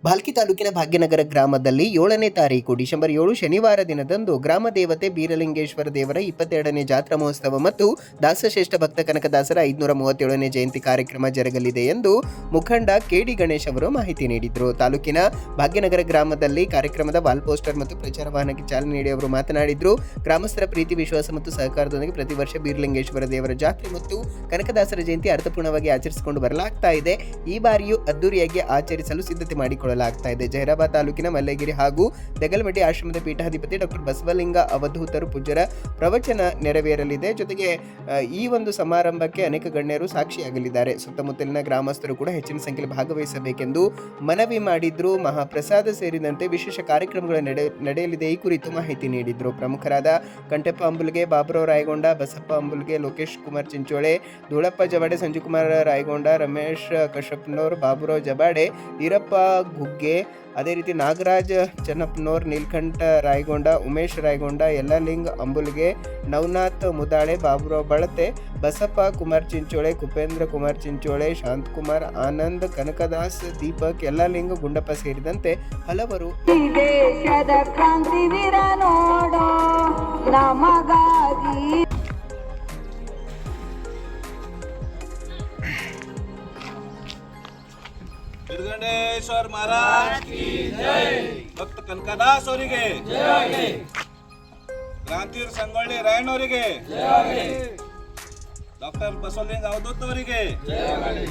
ಭಾಲ್ಕಿ ತಾಲೂಕಿನ ಭಾಗ್ಯನಗರ ಗ್ರಾಮದಲ್ಲಿ 7ನೇ ತಾರೀಕು ಡಿಸೆಂಬರ್ 7 ಶನಿವಾರ ದಿನದಂದು ಗ್ರಾಮ ದೇವತೆ ಬೀರಲಿಂಗೇಶ್ವರ ದೇವರ 22ನೇ ಜಾತ್ರಾ ಮಹೋತ್ಸವ ಮತ್ತು ದಾಸಶ್ರೇಷ್ಠ ಭಕ್ತ ಕನಕದಾಸರ 537ನೇ ಜಯಂತಿ ಕಾರ್ಯಕ್ರಮ ಜರುಗಲಿದೆ ಎಂದು ಮುಖಂಡ ಕೆಡಿ ಗಣೇಶ್ ಅವರು ಮಾಹಿತಿ ನೀಡಿದರು. ತಾಲೂಕಿನ ಭಾಗ್ಯನಗರ ಗ್ರಾಮದಲ್ಲಿ ಕಾರ್ಯಕ್ರಮದ ವಾಲ್ ಪೋಸ್ಟರ್ ಮತ್ತು ಪ್ರಚಾರ ವಾಹನಕ್ಕೆ ಚಾಲನೆ ನೀಡಿ ಅವರು ಮಾತನಾಡಿದರು. ಗ್ರಾಮಸ್ಥರ ಪ್ರೀತಿ ವಿಶ್ವಾಸ ಮತ್ತು ಸಹಕಾರದೊಂದಿಗೆ ಪ್ರತಿ ವರ್ಷ ಬೀರಲಿಂಗೇಶ್ವರ ದೇವರ ಜಾತ್ರೆ ಮತ್ತು ಕನಕದಾಸರ ಜಯಂತಿ ಅರ್ಥಪೂರ್ಣವಾಗಿ ಆಚರಿಸಿಕೊಂಡು ಬರಲಾಗ್ತಾ ಇದೆ. ಈ ಬಾರಿಯೂ ಅದ್ದೂರಿಯಾಗಿ ಆಚರಿಸಲು ಸಿದ್ಧತೆ ಮಾಡಿಕೊಳ್ಳಲಾಗ್ತಾ ಇದೆ. ಜಹೀರಾಬಾದ್ ತಾಲೂಕಿನ ಮಲ್ಲೇಗಿರಿ ಹಾಗೂ ದಗಲ್ಮಟ್ಟಿ ಆಶ್ರಮದ ಪೀಠಾಧಿಪತಿ ಡಾಕ್ಟರ್ ಬಸವಲಿಂಗ ಅವಧೂತರು ಪೂಜ್ಯರ ಪ್ರವಚನ ನೆರವೇರಲಿದೆ. ಜೊತೆಗೆ ಈ ಒಂದು ಸಮಾರಂಭಕ್ಕೆ ಅನೇಕ ಗಣ್ಯರು ಸಾಕ್ಷಿಯಾಗಲಿದ್ದಾರೆ. ಸುತ್ತಮುತ್ತಲಿನ ಗ್ರಾಮಸ್ಥರು ಕೂಡ ಹೆಚ್ಚಿನ ಸಂಖ್ಯೆಯಲ್ಲಿ ಭಾಗವಹಿಸಬೇಕೆಂದು ಮನವಿ ಮಾಡಿದ್ರು. ಮಹಾಪ್ರಸಾದ ಸೇರಿದಂತೆ ವಿಶೇಷ ಕಾರ್ಯಕ್ರಮಗಳು ನಡೆಯಲಿದೆ. ಈ ಕುರಿತು ಮಾಹಿತಿ ನೀಡಿದ್ರು. ಪ್ರಮುಖರಾದ ಕಂಟೆಪ್ಪ ಅಂಬುಲ್ಗೆ, ಬಾಬುರಾವ್ ರಾಯಗೊಂಡ, ಬಸಪ್ಪ ಅಂಬುಲ್ಗೆ, ಲೋಕೇಶ್ ಕುಮಾರ್ ಚಿಂಚೋಳೆ, ಧೂಳಪ್ಪ ಜವಾಡೆ, ಸಂಜುಕುಮಾರ್ ರಾಯಗೊಂಡ, ರಮೇಶ್ ಕಶ್ಯಪ್ನೋರ್, ಬಾಬುರಾವ್ ಜಬಾಡೆ, ಈರಪ್ಪ ಗುಗ್ಗೆ, ಅದೇ ರೀತಿ ನಾಗರಾಜ್ ಚನ್ನಪ್ಪನೋರ್, ನೀಲ್ಕಂಠ ರಾಯಗೊಂಡ, ಉಮೇಶ್ ರಾಯಗೊಂಡ, ಯಲ್ಲಲಿಂಗ್ ಅಂಬುಲ್ಗೆ, ನವನಾಥ್ ಮುದಾಳೆ, ಬಾಬುರಾವ್ ಬಳತೆ, ಬಸಪ್ಪ ಕುಮಾರ್ ಚಿಂಚೋಳೆ, ಕುಪೇಂದ್ರ ಕುಮಾರ್ ಚಿಂಚೋಳೆ, ಶಾಂತಕುಮಾರ್, ಆನಂದ್, ಕನಕದಾಸ್, ದೀಪಕ್, ಯಲ್ಲಲಿಂಗ್, ಗುಂಡಪ್ಪ ಸೇರಿದಂತೆ ಹಲವರು ದೇಶದ ಕ್ರಾಂತಿವೀರ ನೋಡೋ ನಮಗಾಗಿ बिरगंडेश्वर महाराज की जय, भक्त कनकदास ಅವರಿಗೆ ಜಯ, ಕ್ರಾಂತಿವೀರ ಸಂಗೊಳ್ಳಿ ರಾಯಣ್ಣವರಿಗೆ ಜಯ, ಡಾಕ್ಟರ್ ಬಸವಲಿಂಗ ಅವಧೂತ್ ಅವರಿಗೆ ಜಯ.